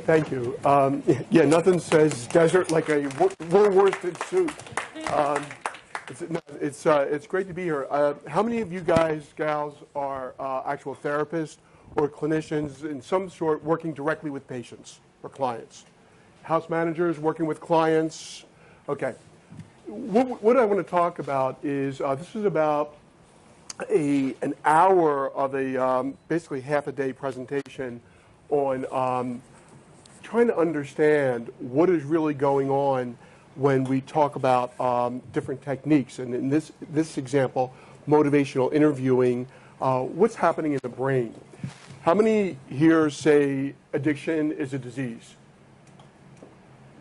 Thank you. Yeah, nothing says desert like a wool-worsted suit. It's great to be here. How many of you guys, gals, are actual therapists or clinicians in some sort working directly with patients or clients? House managers working with clients? Okay. What I want to talk about is this is about an hour of a basically half a day presentation on trying to understand what is really going on when we talk about different techniques. And in this example, motivational interviewing, what's happening in the brain. How many here say addiction is a disease?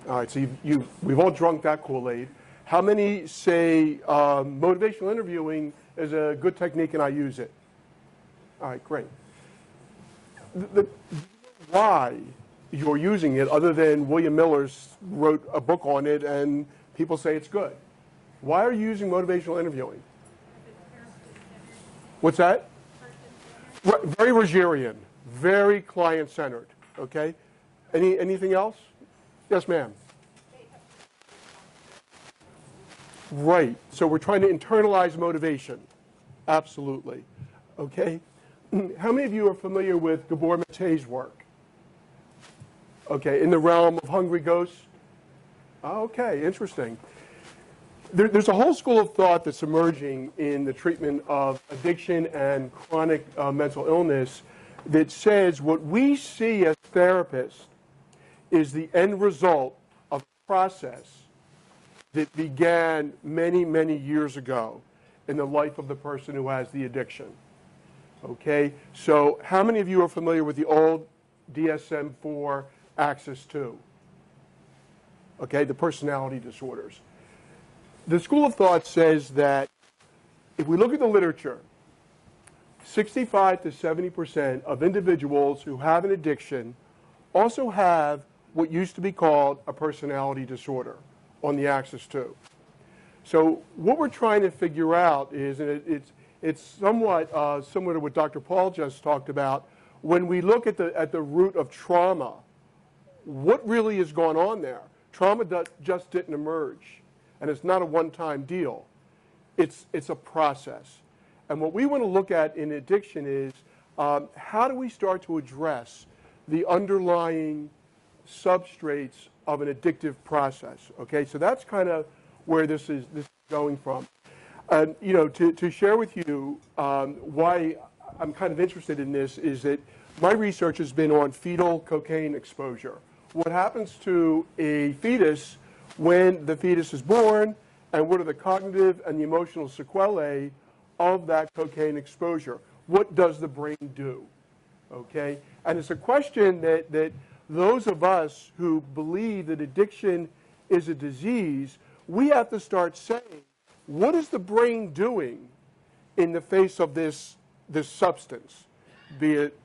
All right, so we've all drunk that Kool-Aid. How many say motivational interviewing is a good technique and I use it? All right, great. Why you're using it, other than William Miller's wrote a book on it and people say it's good. Why are you using motivational interviewing? What's that? Very Rogerian, very client-centered, okay? Anything else? Yes, ma'am. Right, so we're trying to internalize motivation. Absolutely, okay? How many of you are familiar with Gabor Mate's work? Okay, in the realm of hungry ghosts? Okay, interesting. There's a whole school of thought that's emerging in the treatment of addiction and chronic mental illness that says what we see as therapists is the end result of a process that began many, many years ago in the life of the person who has the addiction. Okay, so how many of you are familiar with the old DSM-4 Axis 2? Okay, the personality disorders. The school of thought says that if we look at the literature, 65 to 70% of individuals who have an addiction also have what used to be called a personality disorder on the Axis 2. So what we're trying to figure out is, and it's somewhat similar to what Dr. Paul just talked about, when we look at the root of trauma, what really is going on there? Trauma just didn't emerge, and it's not a one-time deal. It's a process. And what we want to look at in addiction is how do we start to address the underlying substrates of an addictive process? Okay, so that's kind of where this is going from. And you know, to share with you why I'm kind of interested in this is that my research has been on fetal cocaine exposure. What happens to a fetus when the fetus is born, and what are the cognitive and the emotional sequelae of that cocaine exposure? What does the brain do? Okay, and it's a question that those of us who believe that addiction is a disease, we have to start saying, what is the brain doing in the face of this substance, be it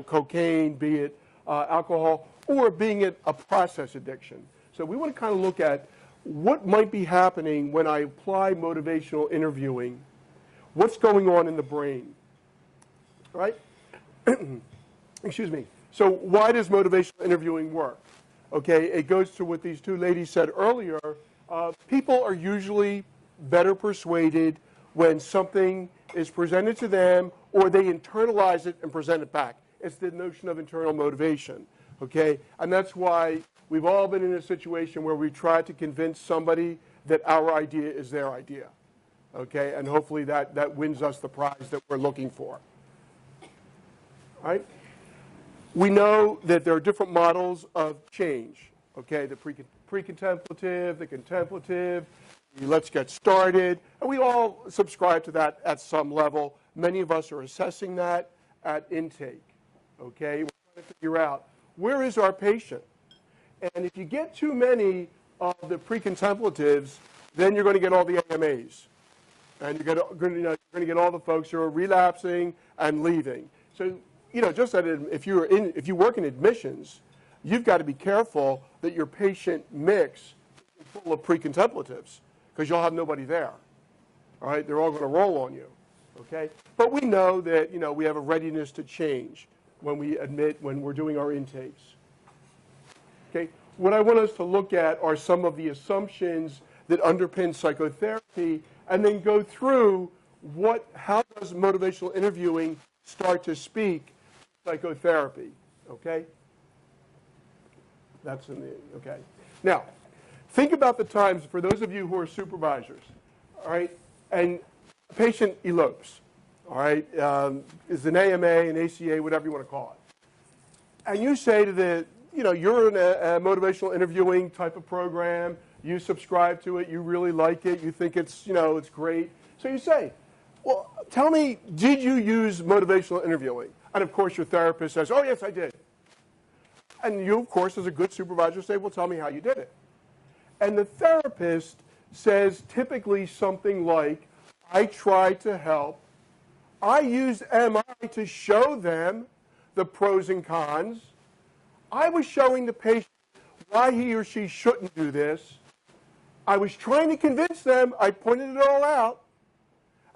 cocaine, be it alcohol, or being it a process addiction? So we want to kind of look at what might be happening when I apply motivational interviewing. What's going on in the brain, right? Excuse me. So why does motivational interviewing work? Okay, it goes to what these two ladies said earlier. People are usually better persuaded when something is presented to them or they internalize it and present it back. It's the notion of internal motivation, okay? And that's why we've all been in a situation where we try to convince somebody that our idea is their idea, okay? And hopefully that wins us the prize that we're looking for, all right? We know that there are different models of change, okay? The pre-contemplative, the contemplative, the let's get started, and we all subscribe to that at some level. Many of us are assessing that at intake, okay? We're trying to figure out, where is our patient? And if you get too many of the pre-contemplatives, then you're going to get all the AMAs. And you're going to get all the folks who are relapsing and leaving. So, just that if you work in admissions, you've got to be careful that your patient mix is full of pre-contemplatives, because you'll have nobody there. All right, they're all going to roll on you. Okay, but we know that we have a readiness to change when we're doing our intakes. Okay, what I want us to look at are some of the assumptions that underpin psychotherapy, and then go through how does motivational interviewing start to speak psychotherapy. Okay, okay. Now, think about the times for those of you who are supervisors. All right, and a patient elopes. All right, is an AMA, an ACA, whatever you want to call it. And you say to you're in a motivational interviewing type of program, you subscribe to it, you really like it, you think it's great. So you say, well, tell me, did you use motivational interviewing? And of course your therapist says, oh yes, I did. And you, of course, as a good supervisor, say, well, tell me how you did it. And the therapist says typically something like, I tried to help. I used MI to show them the pros and cons. I was showing the patient why he or she shouldn't do this. I was trying to convince them. I pointed it all out.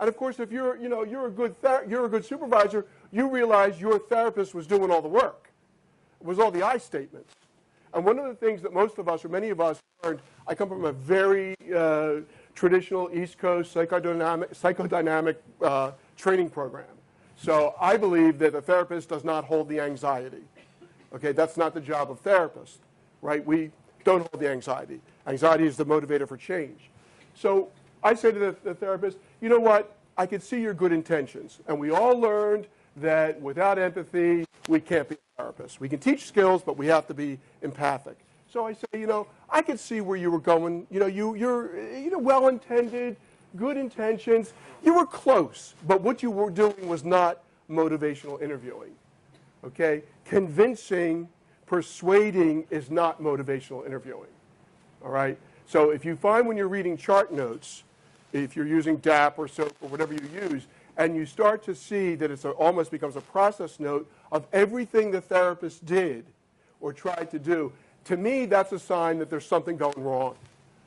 And of course, if you're a good supervisor, you realize your therapist was doing all the work. It was all the I statements. And one of the things that most of us, or many of us, learned, I come from a very traditional East Coast psychodynamic training program. So I believe that a therapist does not hold the anxiety. Okay, that's not the job of therapists, right? We don't hold the anxiety. Anxiety is the motivator for change. So I say to the therapist, you know what? I can see your good intentions. And we all learned that without empathy, we can't be a therapist. We can teach skills, but we have to be empathic. So I say, I could see where you were going. You're well-intended, good intentions. You were close, but what you were doing was not motivational interviewing. Okay? Convincing, persuading is not motivational interviewing. All right? So if you find when you're reading chart notes, if you're using DAP or SOAP or whatever you use, and you start to see that it almost becomes a process note of everything the therapist did or tried to do, to me, that's a sign that there's something going wrong,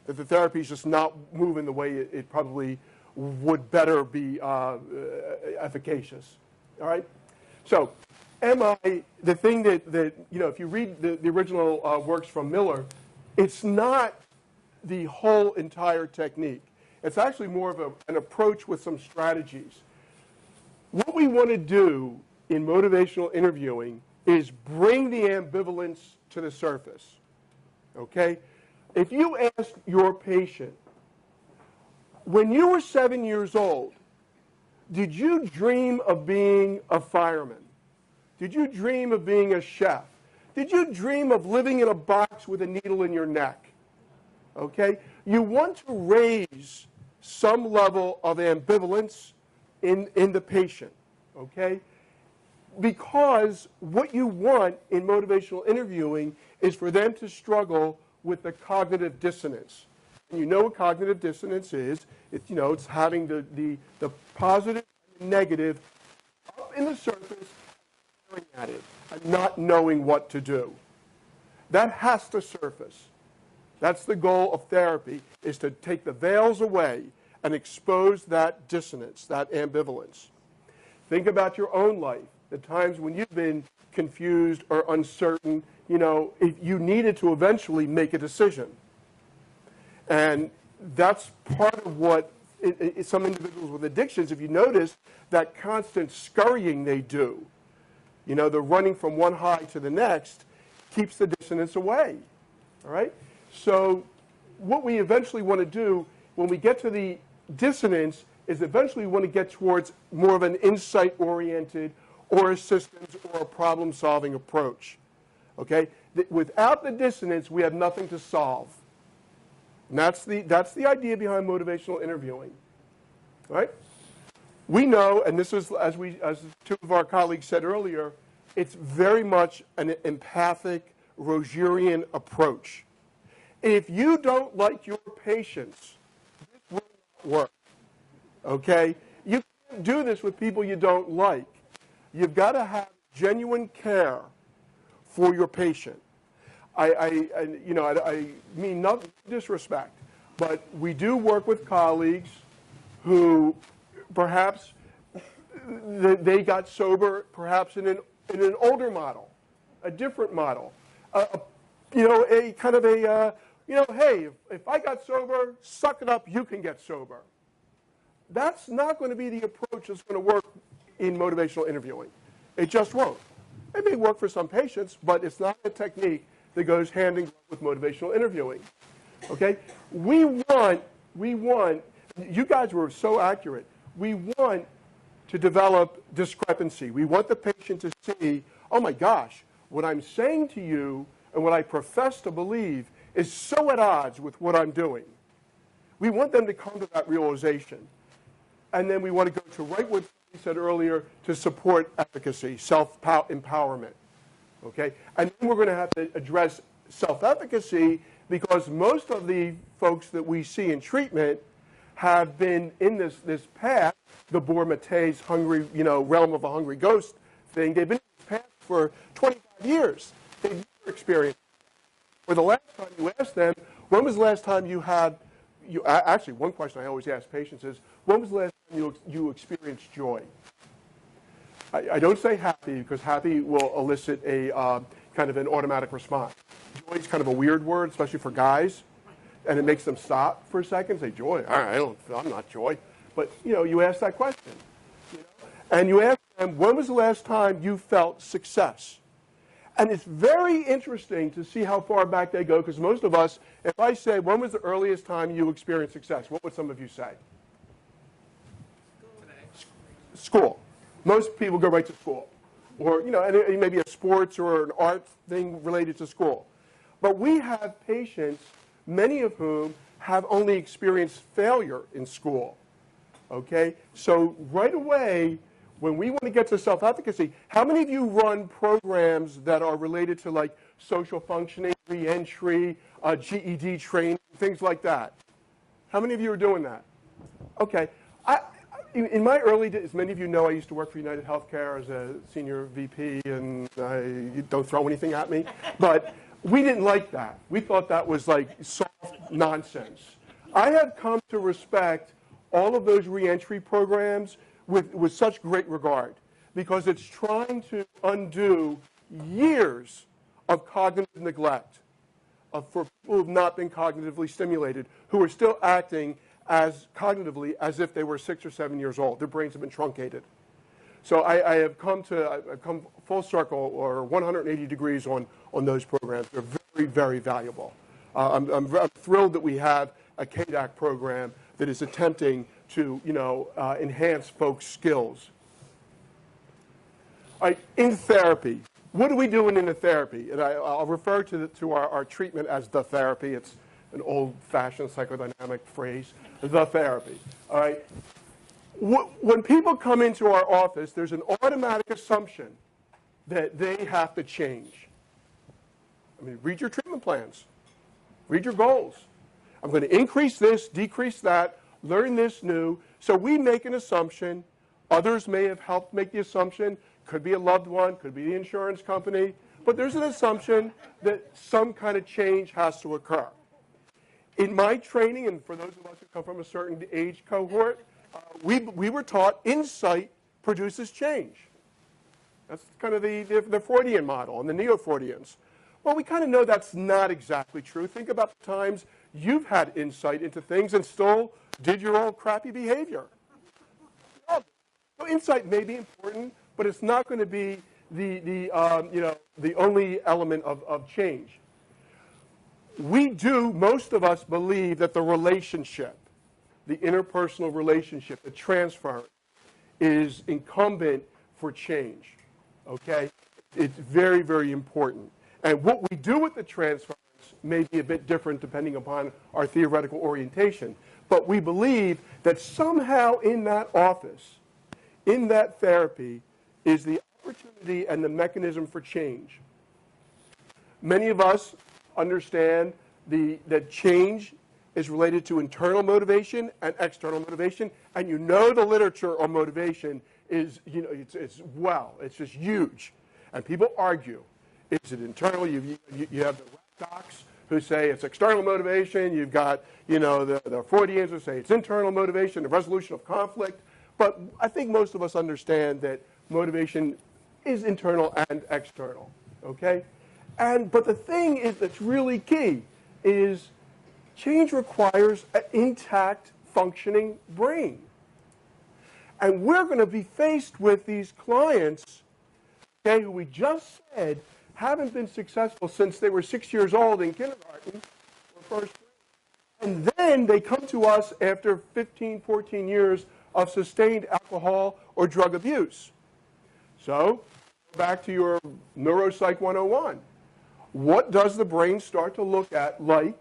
that the therapy is just not moving the way it probably would better be efficacious. All right? So MI, the thing that if you read the original works from Miller, it's not the whole entire technique. It's actually more of an approach with some strategies. What we want to do in motivational interviewing is bring the ambivalence to the surface. Okay? If you ask your patient, when you were 7 years old, did you dream of being a fireman? Did you dream of being a chef? Did you dream of living in a box with a needle in your neck? Okay? You want to raise some level of ambivalence in the patient. Okay? Because what you want in motivational interviewing is for them to struggle with the cognitive dissonance. And you know what cognitive dissonance is. It's having the positive and negative up in the surface, staring at it, and not knowing what to do. That has to surface. That's the goal of therapy, is to take the veils away and expose that dissonance, that ambivalence. Think about your own life, the times when you've been confused or uncertain, if you needed to eventually make a decision. And that's part of what some individuals with addictions, if you notice, that constant scurrying they do, the running from one high to the next, keeps the dissonance away. All right? So what we eventually want to do when we get to the dissonance is eventually we want to get towards more of an insight-oriented or a systems or a problem-solving approach. Okay? Without the dissonance, we have nothing to solve. And that's the idea behind motivational interviewing. All right? We know, and this is, as two of our colleagues said earlier, it's very much an empathic, Rogerian approach. If you don't like your patients, this will not work. Okay? You can't do this with people you don't like. You've got to have genuine care for your patient. I mean no disrespect, but we do work with colleagues who perhaps they got sober perhaps in an older model, a different model, a a kind of a, hey, if I got sober, suck it up, you can get sober. That's not going to be the approach that's going to work in motivational interviewing. It just won't. It may work for some patients, but it's not a technique that goes hand in glove with motivational interviewing. Okay? We want, you guys were so accurate, we want to develop discrepancy. We want the patient to see, oh my gosh, what I'm saying to you and what I profess to believe is so at odds with what I'm doing. We want them to come to that realization. And then we want to go to right what we said earlier to support efficacy, self-empowerment. Okay? And then we're going to have to address self-efficacy because most of the folks that we see in treatment have been in this path, the Bohr-Mate's hungry, realm of a hungry ghost thing. They've been in this path for 25 years. They've never experienced it. Or the last time you ask them, when was the last time you had, actually one question I always ask patients is, when was the last time you experienced joy? I don't say happy because happy will elicit a kind of an automatic response. Joy is kind of a weird word, especially for guys, and it makes them stop for a second and say, joy? I'm not joy. But, you ask that question. And you ask them, when was the last time you felt success? And it's very interesting to see how far back they go, because most of us, if I say, when was the earliest time you experienced success, what would some of you say? School. Most people go right to school. Or, and it may be a sports or an art thing related to school. But we have patients, many of whom have only experienced failure in school. Okay? So right away, when we want to get to self-efficacy, how many of you run programs that are related to like social functioning, re-entry, GED training, things like that? How many of you are doing that? Okay. In my early days, many of you know I used to work for United Healthcare as a senior VP, and don't throw anything at me. But we didn't like that. We thought that was like soft nonsense. I have come to respect all of those reentry programs with such great regard because it's trying to undo years of cognitive neglect for people who have not been cognitively stimulated, who are still acting as cognitively as if they were 6 or 7 years old. Their brains have been truncated. So I've come full circle or 180 degrees on those programs. They're very, very valuable. I'm thrilled that we have a KDAC program that is attempting to enhance folks' skills. All right, in therapy, what are we doing in the therapy? And I'll refer to our treatment as the therapy. It's an old-fashioned psychodynamic phrase, the therapy. All right. When people come into our office, there's an automatic assumption that they have to change. I mean, read your treatment plans. Read your goals. I'm going to increase this, decrease that, learn this new. So we make an assumption. Others may have helped make the assumption. Could be a loved one, could be the insurance company. But there's an assumption that some kind of change has to occur. In my training, and for those of us who come from a certain age cohort, we were taught insight produces change. That's kind of the Freudian model and the Neo-Freudians. Well, we kind of know that's not exactly true. Think about the times you've had insight into things and still did your old crappy behavior. So insight may be important, but it's not going to be the only element of change. Most of us believe that the relationship, the interpersonal relationship, the transference, is incumbent for change, okay? It's very, very important. And what we do with the transference may be a bit different depending upon our theoretical orientation. But we believe that somehow in that office, in that therapy, is the opportunity and the mechanism for change. Many of us understand that change is related to internal motivation and external motivation, and the literature on motivation is, it's just huge. And people argue, is it internal? You have the docs who say it's external motivation. You've got, the Freudians who say it's internal motivation, the resolution of conflict. But I think most of us understand that motivation is internal and external, okay? But the thing is that's really key is change requires an intact, functioning brain. And we're going to be faced with these clients, okay, who we just said haven't been successful since they were 6 years old in kindergarten or first grade. And then they come to us after 15, 14 years of sustained alcohol or drug abuse. So, back to your Neuro Psych 101. What does the brain start to look at like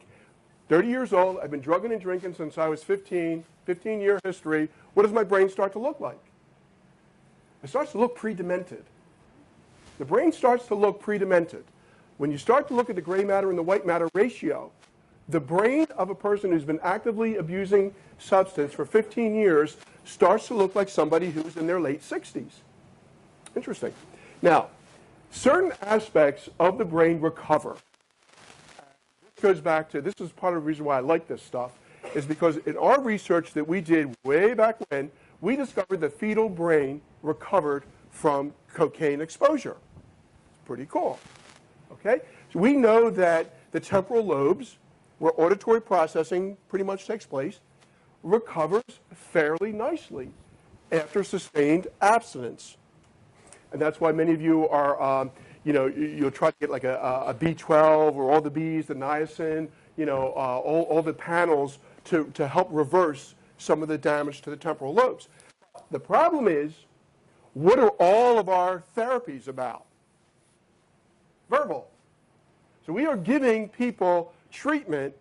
30 years old, I've been drugging and drinking since I was 15-year history. What does my brain start to look like? It starts to look pre-demented. The brain starts to look pre-demented. When you start to look at the gray matter and the white matter ratio, the brain of a person who's been actively abusing substance for 15 years starts to look like somebody who's in their late 60s. Interesting. Now, certain aspects of the brain recover. This goes back to, this is part of the reason why I like this stuff, is because in our research that we did way back when, we discovered the fetal brain recovered from cocaine exposure. It's pretty cool. Okay? So we know that the temporal lobes, where auditory processing pretty much takes place, recovers fairly nicely after sustained abstinence. And that's why many of you are, you'll try to get like a B12 or all the Bs, the niacin, all the panels to help reverse some of the damage to the temporal lobes. The problem is, what are all of our therapies about? Verbal. So we are giving people treatment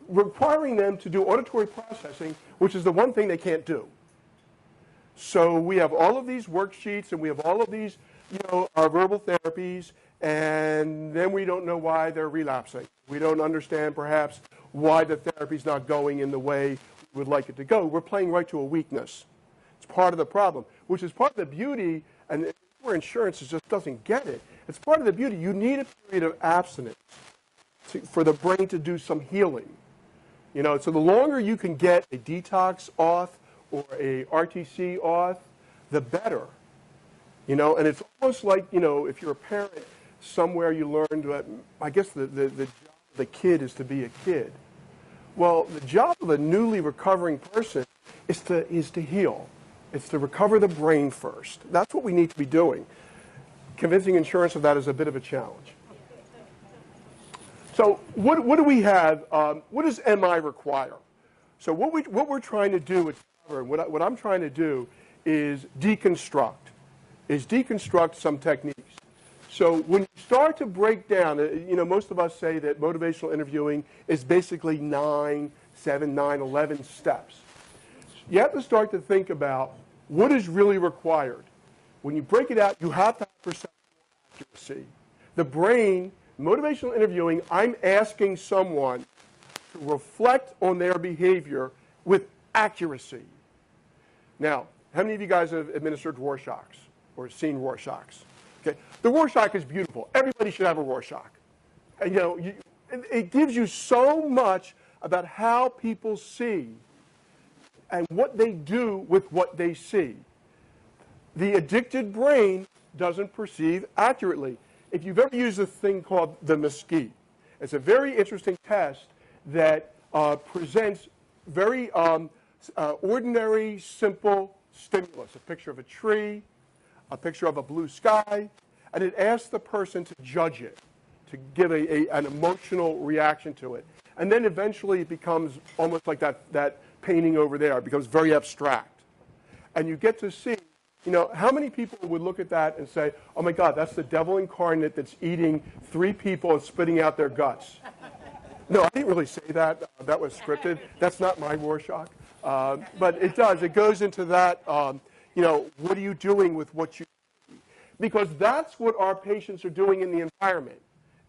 requiring them to do auditory processing, which is the one thing they can't do. So we have all of these worksheets and we have all of these, our verbal therapies, and then we don't know why they're relapsing. We don't understand perhaps why the therapy's not going in the way we would like it to go. We're playing right to a weakness. It's part of the problem, which is part of the beauty, and where insurance just doesn't get it. It's part of the beauty. You need a period of abstinence for the brain to do some healing. So the longer you can get a detox off or a RTC off, the better. And it's almost like, if you're a parent, somewhere you learned that, I guess the job of the kid is to be a kid. Well, the job of a newly recovering person is to heal. It's to recover the brain first. That's what we need to be doing. Convincing insurance of that is a bit of a challenge. So what do we have? What does MI require? So what we're trying to do, what I'm trying to do is deconstruct some techniques. So when you start to break down, most of us say that motivational interviewing is basically 9, 11 steps. You have to start to think about what is really required. When you break it out, you have to have perceptual accuracy. The brain, motivational interviewing, I'm asking someone to reflect on their behavior with accuracy. Now, how many of you guys have administered Rorschachs or seen Rorschachs? Okay, the Rorschach is beautiful. Everybody should have a Rorschach. And, it gives you so much about how people see and what they do with what they see. The addicted brain doesn't perceive accurately. If you've ever used a thing called the Mesquite, it's a very interesting test that presents very ordinary, simple stimulus. A picture of a tree, a picture of a blue sky, and it asks the person to judge it, to give an emotional reaction to it. And then eventually it becomes almost like that painting over there. It becomes very abstract. And you get to see, how many people would look at that and say, oh my God, that's the devil incarnate that's eating 3 people and spitting out their guts. No, I didn't really say that. That was scripted. That's not my Rorschach. But it does. It goes into that, what are you doing with what you see? Because that's what our patients are doing in the environment,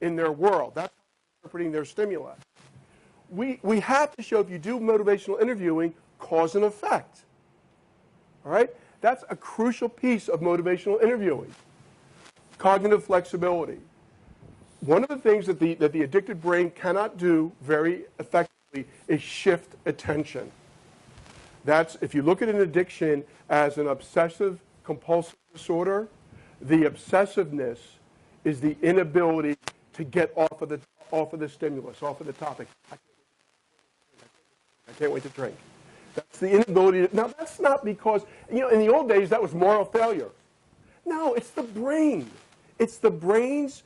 in their world. That's how they're interpreting their stimuli. We have to show, if you do motivational interviewing, cause and effect. All right? That's a crucial piece of motivational interviewing. Cognitive flexibility. One of the things that the addicted brain cannot do very effectively is shift attention. That's, if you look at an addiction as an obsessive compulsive disorder, the obsessiveness is the inability to get off of the stimulus, off of the topic. I can't wait to drink. That's the inability to, now that's not because, in the old days that was moral failure. No, it's the brain. It's the brain's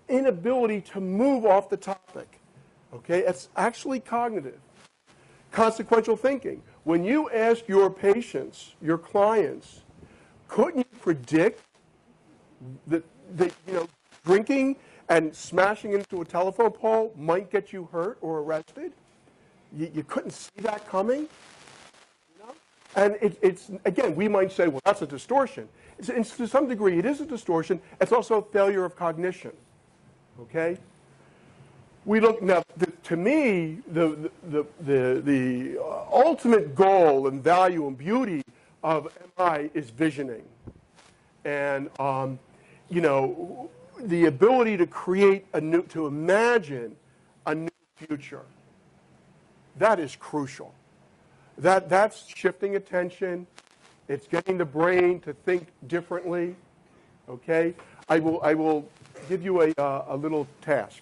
inability to move off the topic. Okay, it's actually cognitive. Consequential thinking. When you ask your patients, your clients, couldn't you predict that drinking and smashing into a telephone pole might get you hurt or arrested? You couldn't see that coming? And it's, again, we might say, well, that's a distortion. To some degree, it is a distortion. It's also a failure of cognition. Okay? We look now. To me, the ultimate goal and value and beauty of MI is visioning, and the ability to create to imagine a new future. That is crucial. That's shifting attention. It's getting the brain to think differently. Okay, I will give you a little task.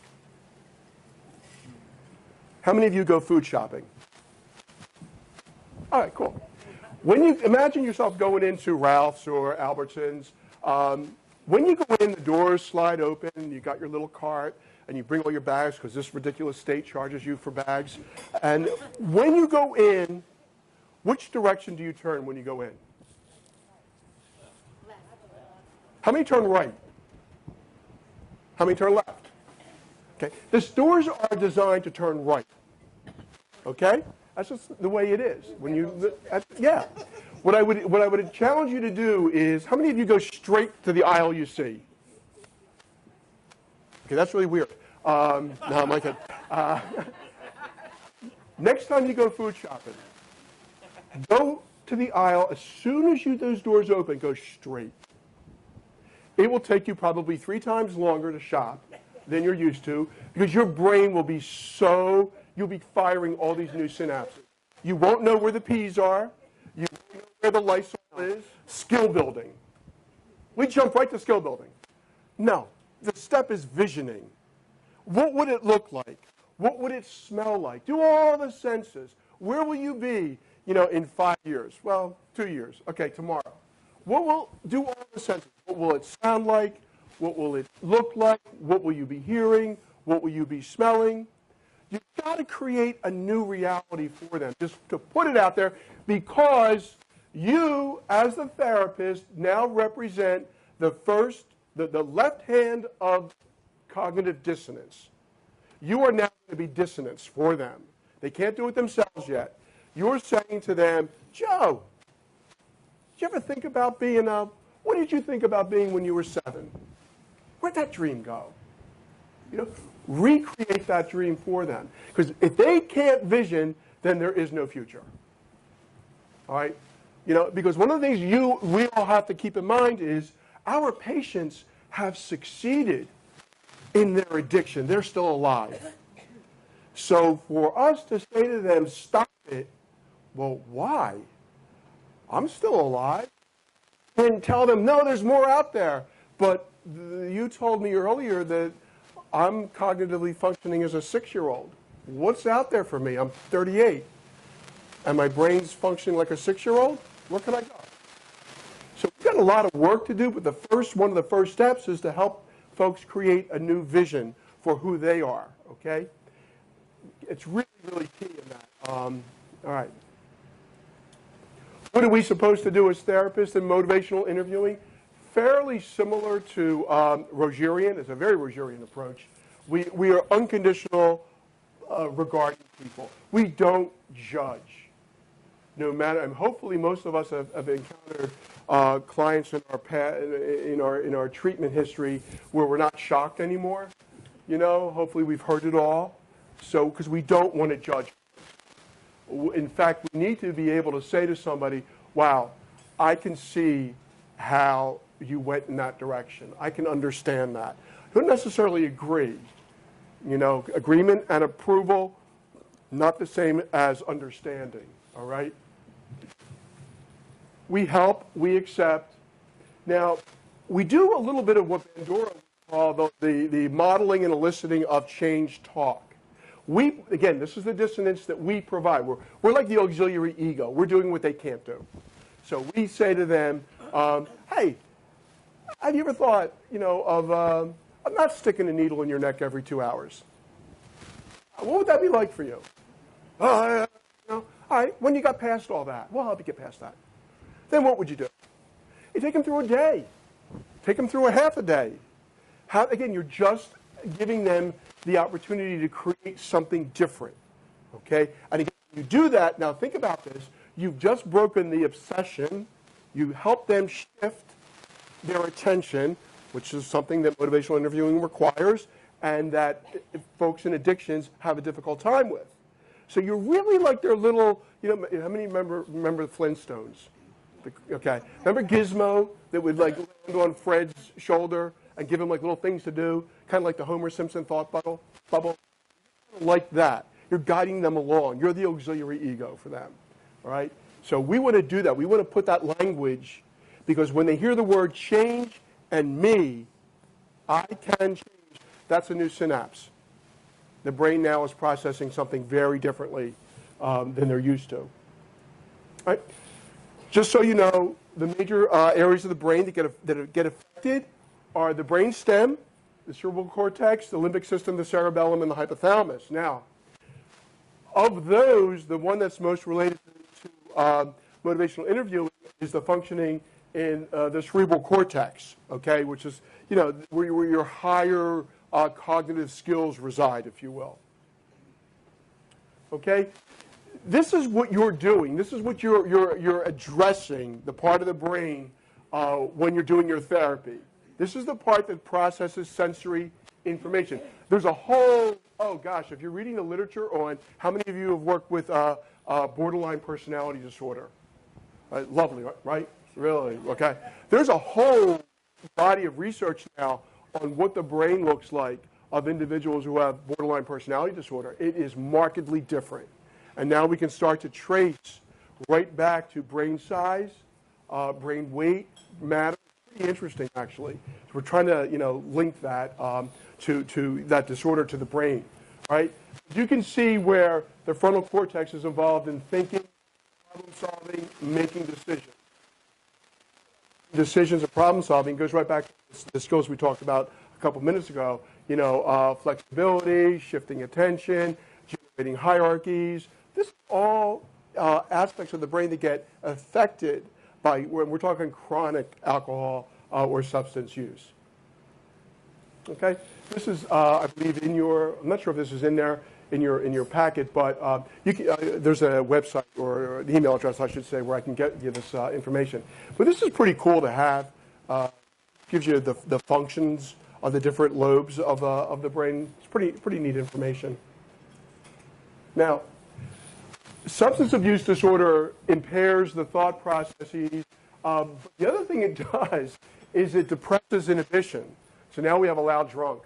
How many of you go food shopping? All right, cool. When you imagine yourself going into Ralph's or Albertsons, when you go in, the doors slide open, you got your little cart, and you bring all your bags because this ridiculous state charges you for bags. And when you go in, which direction do you turn when you go in? How many turn right? How many turn left? Okay, the stores are designed to turn right. Okay, that's just the way it is. When you, yeah. What I would challenge you to do is, how many of you go straight to the aisle you see? Okay, that's really weird. No, I'm like it. Next time you go food shopping, go to the aisle as soon as those doors open. Go straight. It will take you probably 3 times longer to shop than you're used to, because your brain will be you'll be firing all these new synapses. You won't know where the P's are. You won't know where the Lysol is. Skill building. We jump right to skill building. No, the step is visioning. What would it look like? What would it smell like? Do all the senses. Where will you be, in 5 years? Well, 2 years. Okay, tomorrow. Do all the senses. What will it sound like? What will it look like? What will you be hearing? What will you be smelling? You've got to create a new reality for them, just to put it out there, because you, as the therapist, now represent the left hand of cognitive dissonance. You are now going to be dissonance for them. They can't do it themselves yet. You're saying to them, Joe, did you ever think about being what did you think about being when you were 7? Where'd that dream go? Recreate that dream for them. Because if they can't vision, then there is no future. All right? Because one of the things we all have to keep in mind is our patients have succeeded in their addiction. They're still alive. So for us to say to them, stop it, well, why? I'm still alive. And tell them, no, there's more out there. But you told me earlier that I'm cognitively functioning as a 6-year-old. What's out there for me? I'm 38. And my brain's functioning like a 6-year-old? Where can I go? So we've got a lot of work to do, but one of the first steps is to help folks create a new vision for who they are, okay? It's really, really key in that. All right. What are we supposed to do as therapists in motivational interviewing? Fairly similar to Rogerian. It's a very Rogerian approach. We are unconditional regarding people. We don't judge. No matter, and hopefully most of us have encountered clients in our treatment history where we're not shocked anymore. Hopefully we've heard it all. So, because we don't want to judge. In fact, we need to be able to say to somebody, wow, I can see how you went in that direction. I can understand that. I don't necessarily agree. Agreement and approval, not the same as understanding, all right? We help, we accept. Now, we do a little bit of what Bandura called the modeling and eliciting of change talk. Again, this is the dissonance that we provide. We're like the auxiliary ego. We're doing what they can't do. So we say to them, hey, have you ever thought, of not sticking a needle in your neck every 2 hours? What would that be like for you? All right, when you got past all that, we'll help you get past that. Then what would you do? You take them through a day. Take them through a half a day. Again, you're just giving them the opportunity to create something different, okay? And again, you do that, now think about this, you've just broken the obsession, you help them shift their attention, which is something that motivational interviewing requires, and that folks in addictions have a difficult time with. So you're really like their little, how many remember the Flintstones? Okay, remember Gizmo that would like land on Fred's shoulder and give him like little things to do, kind of like the Homer Simpson thought bubble? Like that. You're guiding them along. You're the auxiliary ego for them, all right? So we want to do that. We want to put that language, because when they hear the word change and me, I can change, that's a new synapse. The brain now is processing something very differently than they're used to. All right? Just so you know, the major areas of the brain that get affected are the brain stem, the cerebral cortex, the limbic system, the cerebellum, and the hypothalamus. Now, of those, the one that's most related to motivational interviewing is the functioning in the cerebral cortex, okay, which is, where your higher cognitive skills reside, if you will. Okay? This is what you're doing. This is what you're addressing, the part of the brain when you're doing your therapy. This is the part that processes sensory information. There's a whole, if you're reading the literature on, how many of you have worked with borderline personality disorder? Lovely, right? Really? Okay. There's a whole body of research now on what the brain looks like of individuals who have borderline personality disorder. It is markedly different. And now we can start to trace right back to brain size, brain weight, matter. Pretty interesting, actually. So we're trying to, link that to that disorder to the brain, right? You can see where the frontal cortex is involved in thinking, problem solving, making decisions. Decisions and problem solving goes right back to the skills we talked about a couple minutes ago. Flexibility, shifting attention, generating hierarchies. This is all aspects of the brain that get affected by when we're talking chronic alcohol or substance use. Okay, this is I believe in your. I'm not sure if this is in there in your packet, but there's a website or an email address, I should say, where I can get you this information. But this is pretty cool to have. Gives you the functions of the different lobes of the brain. It's pretty neat information. Now, substance abuse disorder impairs the thought processes. The other thing it does is it depresses inhibition. So now we have a loud drunk.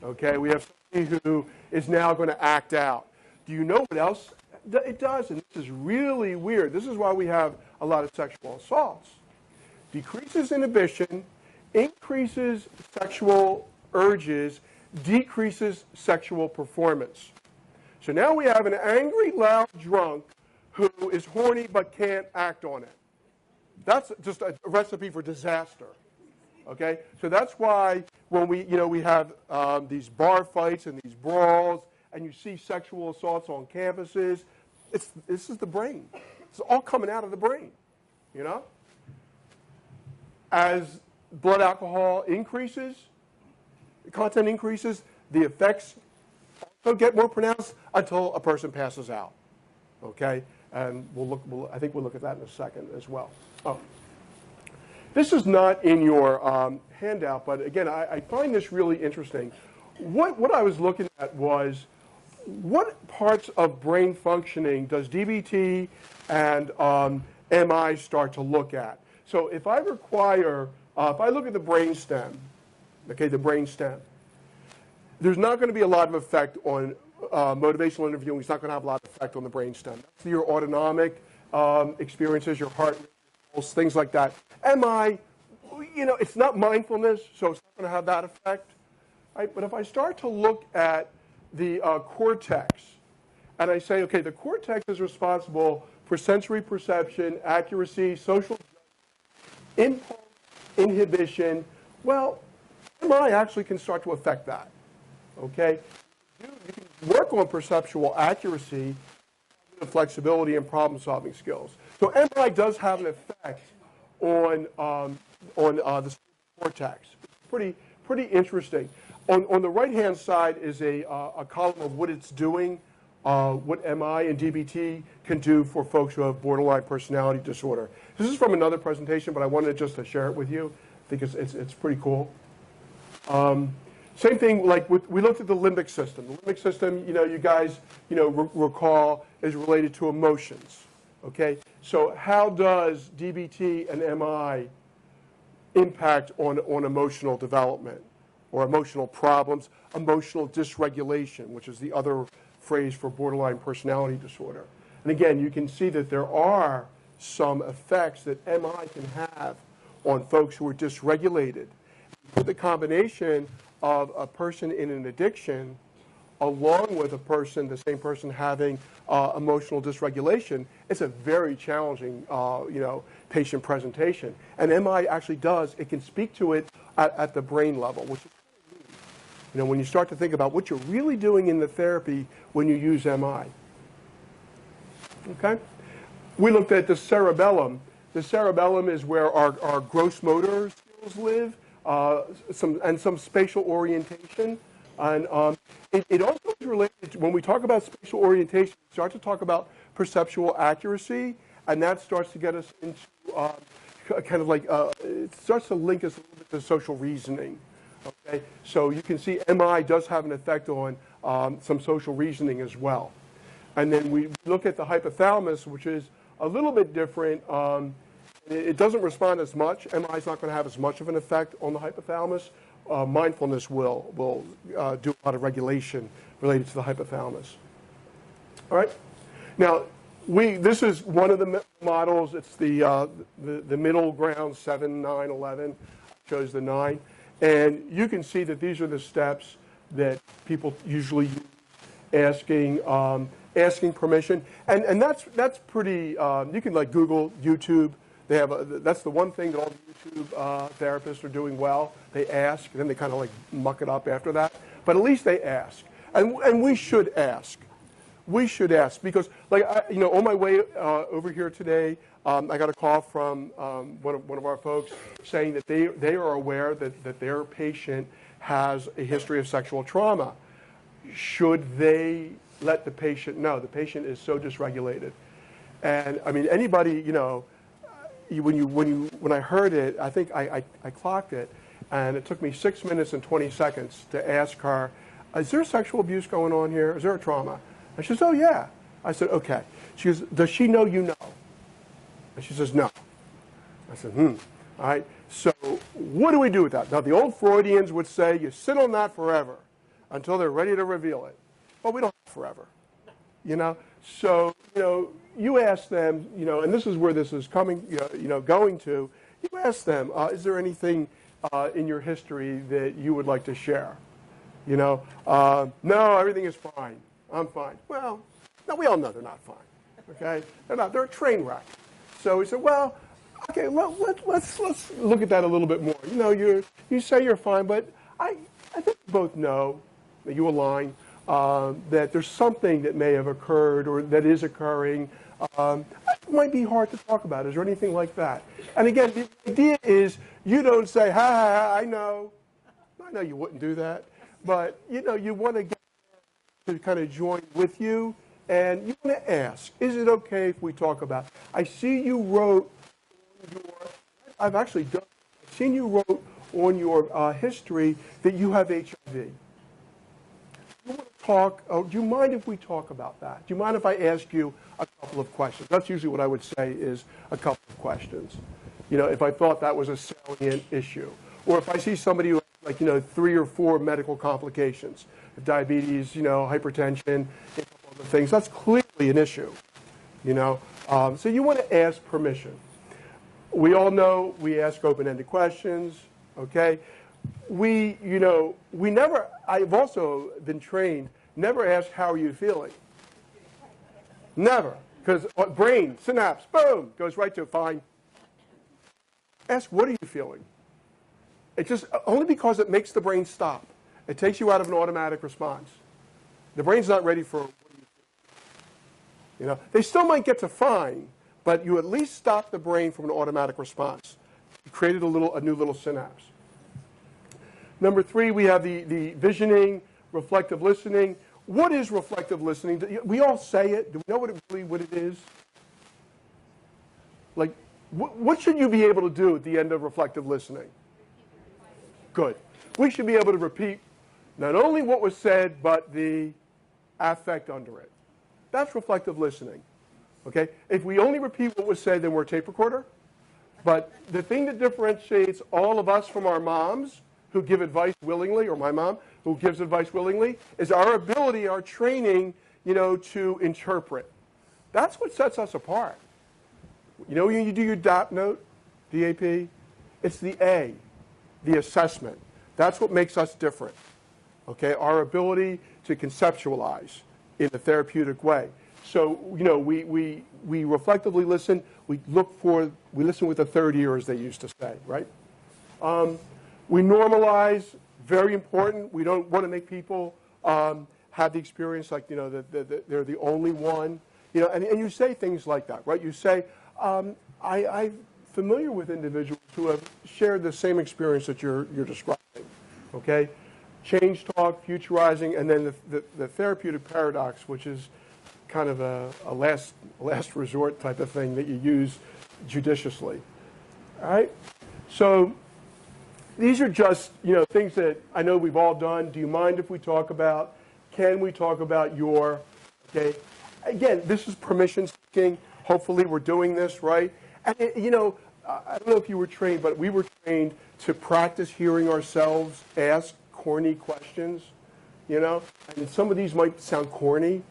Okay, we have somebody who is now going to act out. Do you know what else it does? And this is really weird. This is why we have a lot of sexual assaults. Decreases inhibition, increases sexual urges, decreases sexual performance. So now we have an angry, loud drunk who is horny but can't act on it. That's just a recipe for disaster. Okay, so that's why when we have these bar fights and these brawls, and you see sexual assaults on campuses, this is the brain. It's all coming out of the brain. As blood alcohol increases, the content increases, the effects also get more pronounced until a person passes out. Okay, and I think we'll look at that in a second as well. This is not in your handout, but again, I find this really interesting. What I was looking at was, what parts of brain functioning does DBT and MI start to look at? So if I look at the brain stem, okay, the brain stem, there's not going to be a lot of effect on motivational interviewing. It's not going to have a lot of effect on the brain stem. That's your autonomic experiences, your heart rate, things like that. MI, it's not mindfulness, so it's not going to have that effect. Right? But if I start to look at the cortex, and I say, okay, the cortex is responsible for sensory perception, accuracy, social impulse, inhibition, well, MI actually can start to affect that. Okay? You can work on perceptual accuracy, flexibility, and problem-solving skills. So MI does have an effect on the cortex. Pretty interesting. On the right-hand side is a column of what it's doing, what MI and DBT can do for folks who have borderline personality disorder. This is from another presentation, but I wanted just to share it with you. I think it's pretty cool. Same thing, like we looked at the limbic system. The limbic system, you guys, recall, is related to emotions. Okay, so how does DBT and MI impact on emotional development or emotional problems, emotional dysregulation, which is the other phrase for borderline personality disorder? And again, you can see that there are some effects that MI can have on folks who are dysregulated. With the combination of a person in an addiction along with the same person having emotional dysregulation, it's a very challenging, patient presentation. And MI actually it can speak to it at the brain level, which is when you start to think about what you're really doing in the therapy when you use MI. Okay? We looked at the cerebellum. The cerebellum is where our gross motor skills live, some spatial orientation. And it also is related to, when we talk about spatial orientation, we start to talk about perceptual accuracy, and that starts to get us into it starts to link us a little bit to social reasoning. Okay, so you can see MI does have an effect on some social reasoning as well. And then we look at the hypothalamus, which is a little bit different. It doesn't respond as much. MI is not going to have as much of an effect on the hypothalamus. Mindfulness will do a lot of regulation related to the hypothalamus. All right. Now, this is one of the models. It's the middle ground, 7, 9, 11. Shows the 9. And you can see that these are the steps that people usually use, asking permission. And that's pretty, you can Google, YouTube. They have that's the one thing that all the YouTube therapists are doing well. They ask, and then they kind of muck it up after that. But at least they ask. And we should ask. We should ask because, on my way over here today, I got a call from one of our folks saying that they are aware that their patient has a history of sexual trauma. Should they let the patient know? The patient is so dysregulated. And, anybody, when I heard it, I think I clocked it, and it took me 6 minutes and 20 seconds to ask her, is there sexual abuse going on here? Is there a trauma? And she says, oh, yeah. I said, okay. She goes, does she know you know? And she says, no. I said, all right. So what do we do with that? Now, the old Freudians would say you sit on that forever until they're ready to reveal it. Well, we don't have forever, So, you ask them, and this is where this is coming, going to, you ask them, is there anything in your history that you would like to share? No, everything is fine. I'm fine. Well, no, we all know they're not fine. Okay? They're not. They're a train wreck. So we said, well, okay, let's look at that a little bit more. You say you're fine, but I think we both know that you align, that there's something that may have occurred or that is occurring. It might be hard to talk about. Is there anything like that? And again, the idea is you don't say, ha, I know. I know you wouldn't do that. But, you want to get to kind of join with you, and you want to ask, is it okay if we talk about, I see you wrote I've seen you wrote on your history that you have HIV. Do you want to talk, do you mind if we talk about that? Do you mind if I ask you a couple of questions? That's usually what I would say is a couple of questions. If I thought that was a salient issue. Or if I see somebody who has 3 or 4 medical complications, diabetes, hypertension, a couple other things, that's clearly an issue, So you want to ask permission. We all know we ask open-ended questions, okay? I've also been trained, never ask, how are you feeling? Never. Because brain, synapse, boom, goes right to fine. Ask, what are you feeling? It just, only because it makes the brain stop. It takes you out of an automatic response. The brain's not ready for, what do you feel? They still might get to fine, but you at least stop the brain from an automatic response. You created a new little synapse. Number 3, we have the visioning, reflective listening. What is reflective listening? We all say it. Do we know what it is? Like, what should you be able to do at the end of reflective listening? Good. We should be able to repeat not only what was said, but the affect under it. That's reflective listening. Okay? If we only repeat what was said, then we're a tape recorder. But the thing that differentiates all of us from our moms who give advice willingly, or my mom who gives advice willingly, is our ability, our training, to interpret. That's what sets us apart. When you do your DAP note, DAP, it's the A, the assessment. That's what makes us different. Okay? Our ability to conceptualize in a therapeutic way. So, we reflectively listen. We listen with the third ear, as they used to say, right? We normalize, very important. We don't want to make people have the experience like, that they're the only one. And you say things like that, right? You say, I'm familiar with individuals who have shared the same experience that you're describing, okay? Change talk, futurizing, and then the therapeutic paradox, which is kind of a last resort type of thing that you use judiciously. All right? So these are just, things that I know we've all done. Do you mind if we talk about? Can we talk about your, okay? Again, this is permission seeking. Hopefully we're doing this, right? And, I don't know if you were trained, but we were trained to practice hearing ourselves ask corny questions, And some of these might sound corny,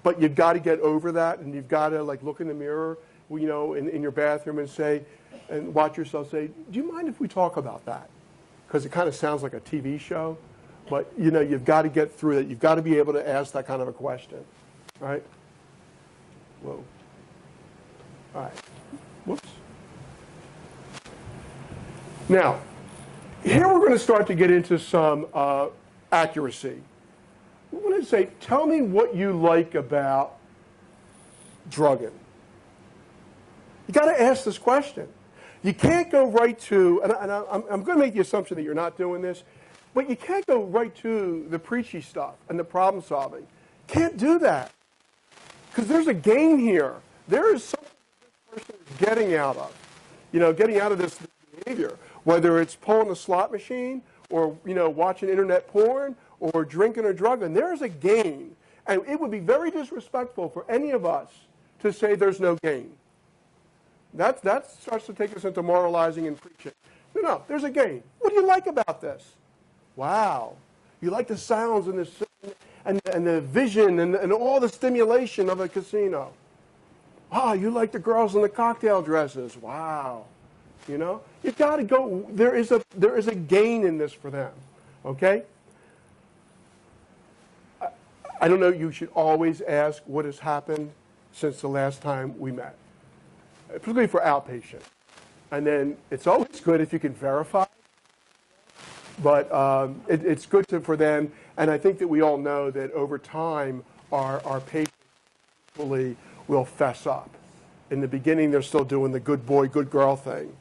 but you've got to get over that, and you've got to, look in the mirror, in your bathroom and watch yourself say, do you mind if we talk about that? Because it kind of sounds like a TV show, but, you've got to get through it. You've got to be able to ask that kind of a question, right? Whoa. All right. Whoops. Now, here we're going to start to get into some accuracy. We want to say, tell me what you like about drugging. You got to ask this question. You can't go right to, and I'm going to make the assumption that you're not doing this, but you can't go right to the preachy stuff and the problem solving. Can't do that. Because there's a game here. There is something this person is getting out of. Getting out of this behavior. Whether it's pulling a slot machine or, watching internet porn or drinking or drugging, there's a gain. And it would be very disrespectful for any of us to say there's no gain. That starts to take us into moralizing and preaching. No, there's a gain. What do you like about this? Wow. You like the sounds and the vision and all the stimulation of a casino. Wow, you like the girls in the cocktail dresses. Wow. You've got to go. There is a gain in this for them. Okay? I don't know, you should always ask what has happened since the last time we met, particularly for outpatient. And then it's always good if you can verify, but it's good for them. And I think that we all know that over time, our patients will fess up. In the beginning, they're still doing the good boy, good girl thing.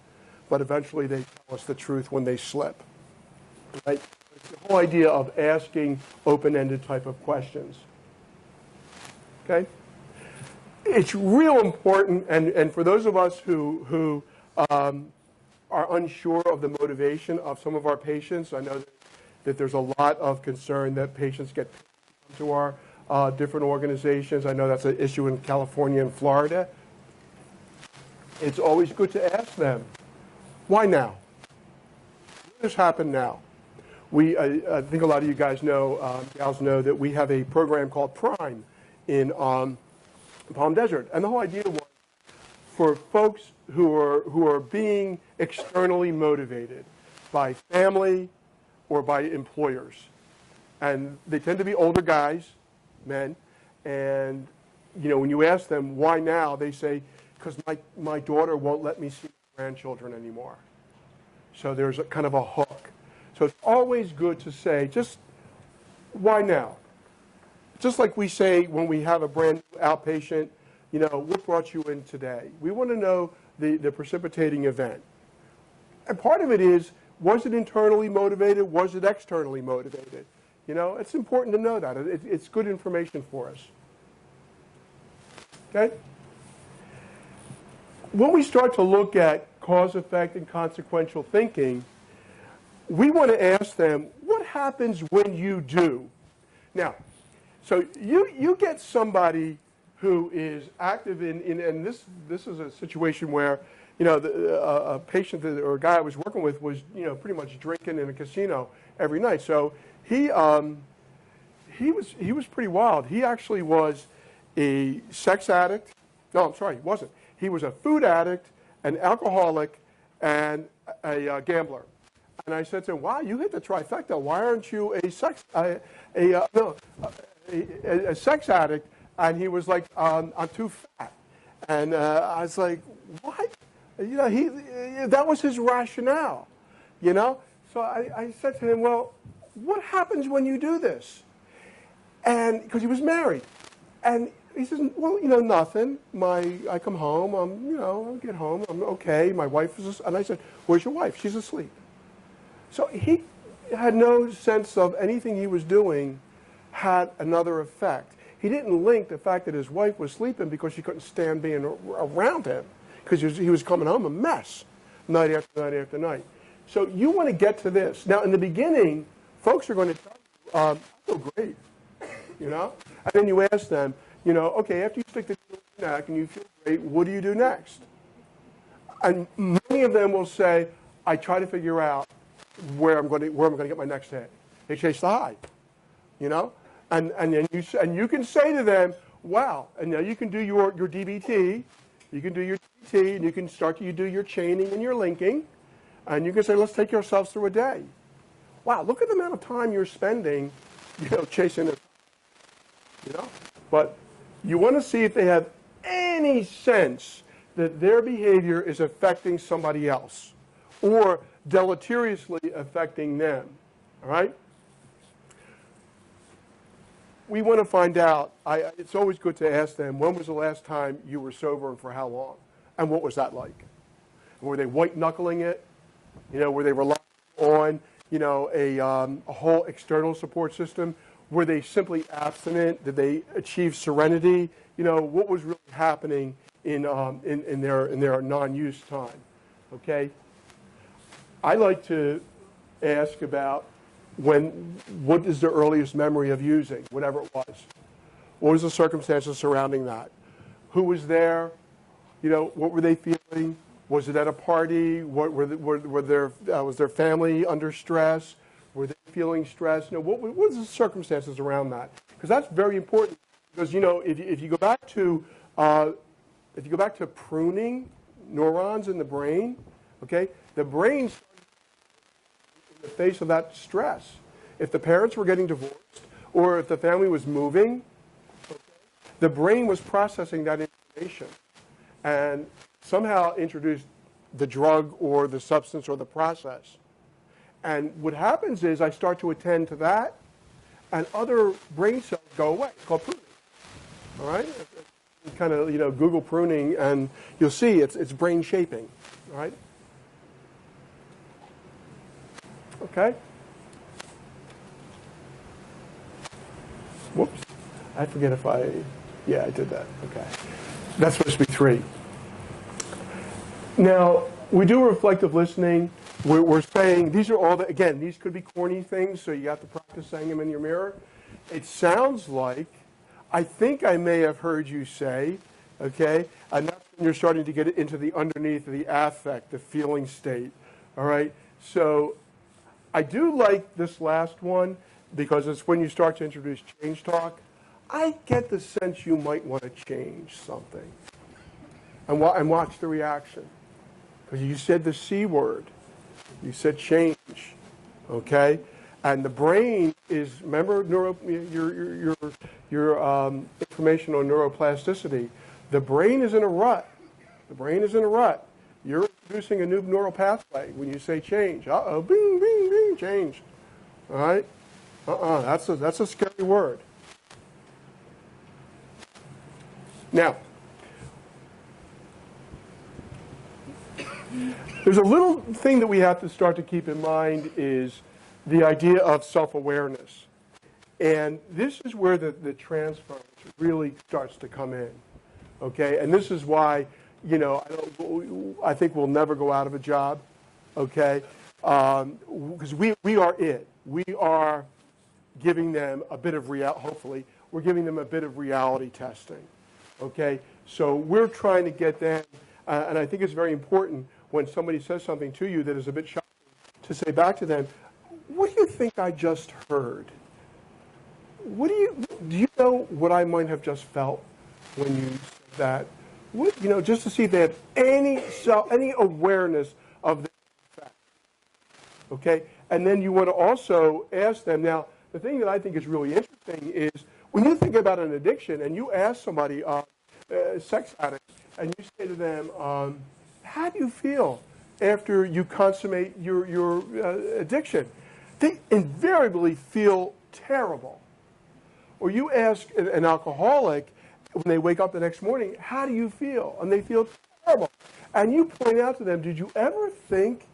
But eventually they tell us the truth when they slip. Right? It's the whole idea of asking open-ended type of questions. Okay? It's real important, and for those of us who are unsure of the motivation of some of our patients, I know that there's a lot of concern that patients get to our different organizations. I know that's an issue in California and Florida. It's always good to ask them, why now? What has happened now? I think a lot of you guys know, gals know, that we have a program called Prime in Palm Desert. And the whole idea was for folks who are being externally motivated by family or by employers. And they tend to be older guys, men, and when you ask them why now, they say, because my daughter won't let me see my grandchildren anymore. So there's a kind of a hook. So it's always good to say, just why now? Just like we say when we have a brand new outpatient, what brought you in today? We want to know the precipitating event. And part of it is, was it internally motivated? Was it externally motivated? It's important to know that. It's good information for us. Okay? When we start to look at cause, effect, and consequential thinking, we want to ask them, what happens when you do? Now, so you get somebody who is active in and this is a situation where, a patient or a guy I was working with was, pretty much drinking in a casino every night. So he was pretty wild. He actually was a sex addict. No, I'm sorry, he wasn't. He was a food addict, an alcoholic, and a gambler. And I said to him, wow, you hit the trifecta. Why aren't you a sex addict? And he was like, I'm too fat. And I was like, what? That was his rationale, So I said to him, well, what happens when you do this? And because he was married. And he says, well, nothing. I come home, I get home, I'm okay. My wife is asleep. And I said, where's your wife? She's asleep. So he had no sense of anything he was doing had another effect. He didn't link the fact that his wife was sleeping because she couldn't stand being around him, because he was coming home a mess night after night after night. So you want to get to this. Now, in the beginning, folks are going to tell you, I feel great, And then you ask them, okay, after you stick the needle in your neck and you feel great, what do you do next? And many of them will say, I try to figure out where I'm going to get my next hit. They chase the high, And you can say to them, wow, and now you can do your DBT, and you can start to do your chaining and your linking, and you can say, let's take ourselves through a day. Wow, look at the amount of time you're spending, chasing it, But you want to see if they have any sense that their behavior is affecting somebody else or deleteriously affecting them, all right? We want to find out, it's always good to ask them, when was the last time you were sober and for how long? And what was that like? Were they white-knuckling it? Were they relying on, a whole external support system? Were they simply abstinent? Did they achieve serenity? What was really happening in their non-use time? Okay? I like to ask about what is the earliest memory of using, whatever it was? What was the circumstances surrounding that? Who was there? What were they feeling? Was it at a party? Was their family under stress? Were they feeling stressed? What was the circumstances around that? Because that's very important. Because if you go back to pruning neurons in the brain, okay, the brain started in the face of that stress. If the parents were getting divorced, or if the family was moving, okay, the brain was processing that information, and somehow introduced the drug or the substance or the process. And what happens is I start to attend to that, and other brain cells go away. It's called pruning. All right? You kind of, Google pruning, and you'll see it's brain shaping. All right? Okay? Whoops. I forget if yeah, I did that. Okay. That's supposed to be 3. Now, we do reflective listening. We're saying, these are all again, these could be corny things, so you have to practice saying them in your mirror. It sounds like, I think I may have heard you say, okay, and that's when you're starting to get into the underneath of the affect, the feeling state, all right? So I do like this last one because it's when you start to introduce change talk. I get the sense you might want to change something. and watch the reaction. Because you said the C word. You said change. Okay? And the brain is, remember your information on neuroplasticity. The brain is in a rut. The brain is in a rut. You're introducing a new neural pathway when you say change. Uh-oh, bing, bing, bing, change. All right? That's a scary word. Now, there's a little thing that we have to start to keep in mind is the idea of self-awareness. And this is where the transference really starts to come in. Okay? And this is why, I think we'll never go out of a job. Okay? Because we are it. We are giving them a bit of reality, hopefully, we're giving them a bit of reality testing. Okay? So we're trying to get them, and I think it's very important when somebody says something to you that is a bit shocking to say back to them, what do you think I just heard? Do you know what I might have just felt when you said that? Just to see if they have any awareness of the fact. Okay? And then you want to also ask them, now, the thing that I think is really interesting is when you think about an addiction and you ask somebody, sex addict, and you say to them, how do you feel after you consummate your addiction? They invariably feel terrible. Or you ask an alcoholic when they wake up the next morning, how do you feel? And they feel terrible. And you point out to them, did you ever think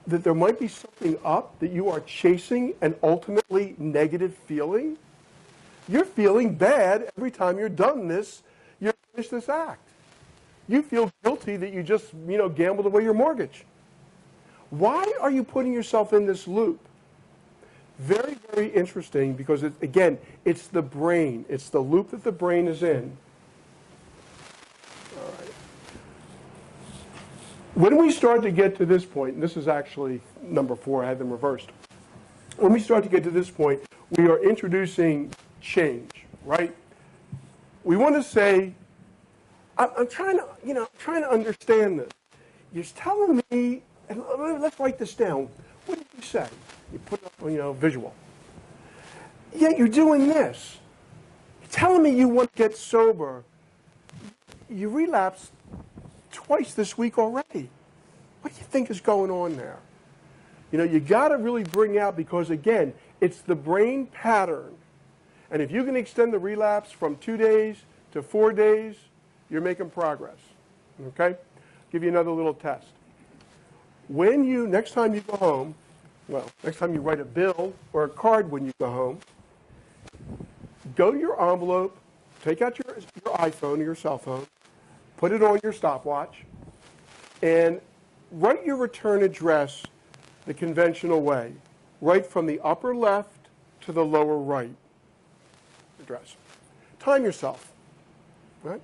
that there might be something up that you are chasing an ultimately negative feeling? You're feeling bad every time you're done this, you finish this act. You feel guilty that you just, gambled away your mortgage. Why are you putting yourself in this loop? Very, very interesting because, it's the brain. It's the loop that the brain is in. All right. When we start to get to this point, and this is actually number 4, I had them reversed. When we start to get to this point, we are introducing change, right? We want to say, I'm trying to understand this. You're telling me, and let's write this down. What did you say? You put it up, visual. Yet you're doing this. You're telling me you want to get sober. You relapsed twice this week already. What do you think is going on there? You got to really bring out, because again, it's the brain pattern. And if you can extend the relapse from 2 days to 4 days, you're making progress. Okay? Give you another little test. Next time you go home, next time you write a bill or a card when you go home, go to your envelope, take out your iPhone or your cell phone, put it on your stopwatch, and write your return address the conventional way. Right from the upper left to the lower right address. Time yourself. Right?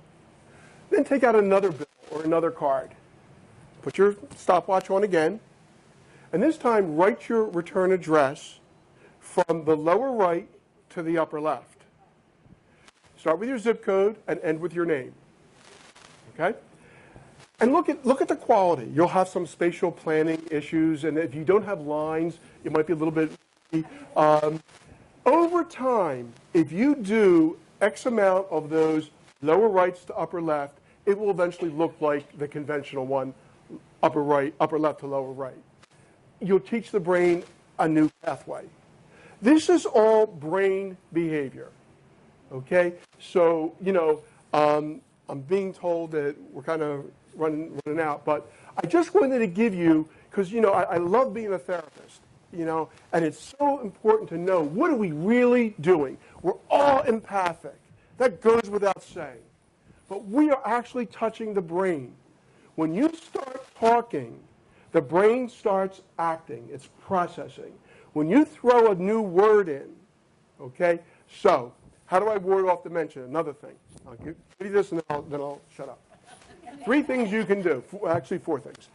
Then take out another bill or another card. Put your stopwatch on again. And this time, write your return address from the lower right to the upper left. Start with your zip code and end with your name. Okay? And look at the quality. You'll have some spatial planning issues, and if you don't have lines, it might be a little bit. Over time, if you do X amount of those lower rights to upper left, it will eventually look like the conventional one, upper left to lower right. You'll teach the brain a new pathway. This is all brain behavior. Okay? So, I'm being told that we're kind of running out, but I just wanted to give you, because, I love being a therapist, and it's so important to know, what are we really doing? We're all empathic. That goes without saying. But we are actually touching the brain. When you start talking, the brain starts acting. It's processing. When you throw a new word in, okay, so how do I ward off dementia? Another thing. I'll give you this and then I'll shut up. 3 things you can do. Actually, 4 things.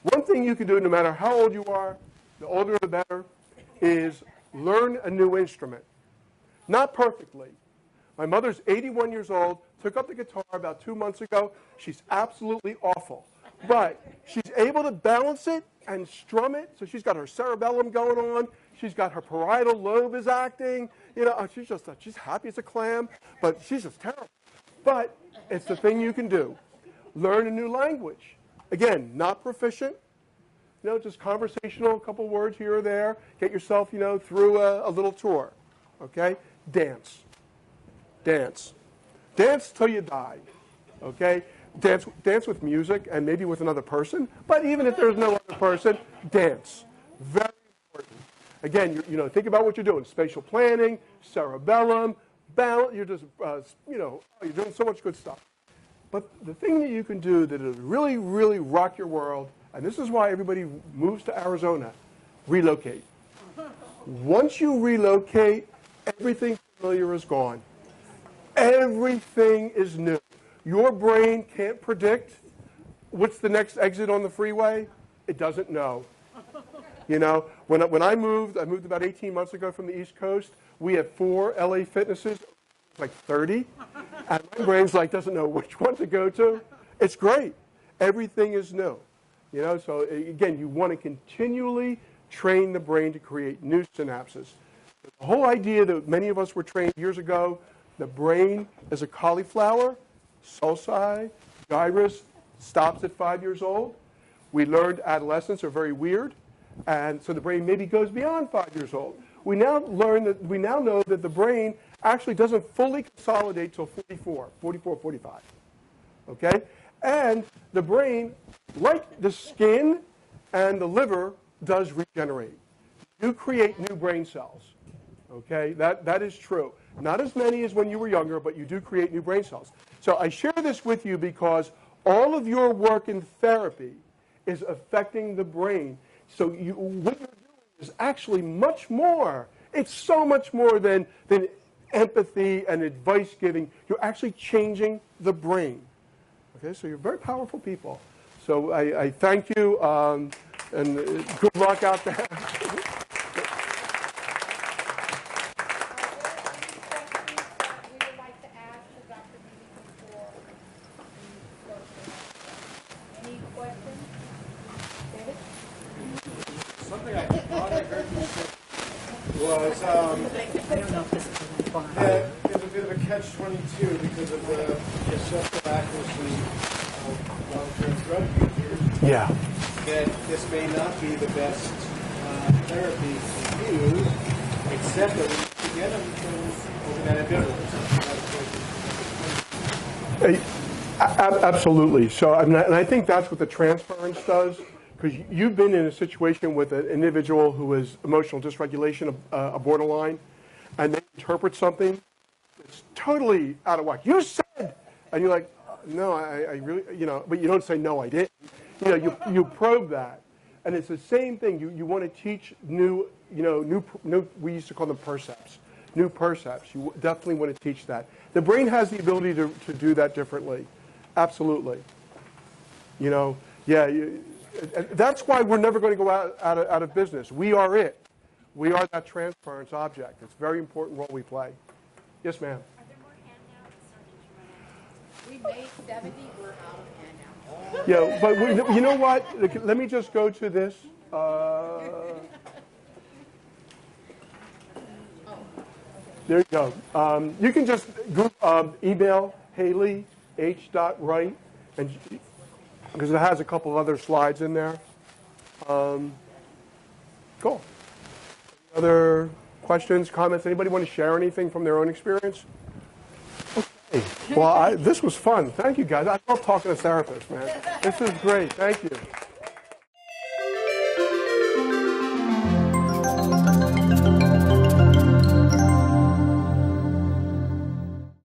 One thing you can do, no matter how old you are, the older the better, is learn a new instrument. Not perfectly. My mother's 81 years old, took up the guitar about 2 months ago. She's absolutely awful. But she's able to balance it and strum it. So she's got her cerebellum going on. She's got her parietal lobe is acting. She's happy as a clam, but she's just terrible. But it's the thing you can do. Learn a new language. Again, not proficient. Just conversational, a couple words here or there. Get yourself, through a little tour. Okay? Dance. Dance. Dance till you die. Okay? Dance with music and maybe with another person. But even if there's no other person, dance. Very important. Again, think about what you're doing. Spatial planning, cerebellum, balance. You're just, you're doing so much good stuff. But the thing that you can do that will really, really rock your world, and this is why everybody moves to Arizona, relocate. Once you relocate, everything familiar is gone. Everything is new. Your brain can't predict what's the next exit on the freeway. It doesn't know. When I moved about 18 months ago from the East Coast. We have 4 LA Fitnesses, like 30. And my brain's doesn't know which one to go to. It's great. Everything is new. So again, you want to continually train the brain to create new synapses. The whole idea that many of us were trained years ago, the brain is a cauliflower, sulci, gyrus, stops at 5 years old. We learned adolescents are very weird, and so the brain maybe goes beyond 5 years old. We now know that the brain actually doesn't fully consolidate till 44, 45. Okay? And the brain, like the skin and the liver, does regenerate. You create new brain cells. Okay? That is true. Not as many as when you were younger, but you do create new brain cells. So I share this with you because all of your work in therapy is affecting the brain. So what you're doing is actually much more. It's so much more than empathy and advice giving. You're actually changing the brain. Okay, so you're very powerful people. So I thank you, and good luck out there. Was I don't know if this is fine. That there's a bit of a catch-22 because of the excessive accuracy of long-term drug users. Yeah. That this may not be the best therapy to use, except that we get them through ambivalence. Absolutely. So, and I think that's what the transference does. Because you've been in a situation with an individual who is emotional dysregulation, a borderline, and they interpret something that's totally out of whack. You said, and you're like, no, I really, but you don't say, no, I didn't. You probe that. And it's the same thing. You want to teach new, we used to call them percepts, new percepts. You definitely want to teach that. The brain has the ability to do that differently. Absolutely. That's why we're never going to go out of business. We are it. We are that transference object. It's a very important role we play. Yes, ma'am. Are there more handouts? We made 70. We're out of handouts. Yeah, but you know what? Let me just go to this. There you go. You can just email Haley h.wright and. Because it has a couple of other slides in there. Cool. Other questions, comments? Anybody want to share anything from their own experience? Okay. Well, this was fun. Thank you, guys. I love talking to therapists, man. This is great. Thank you.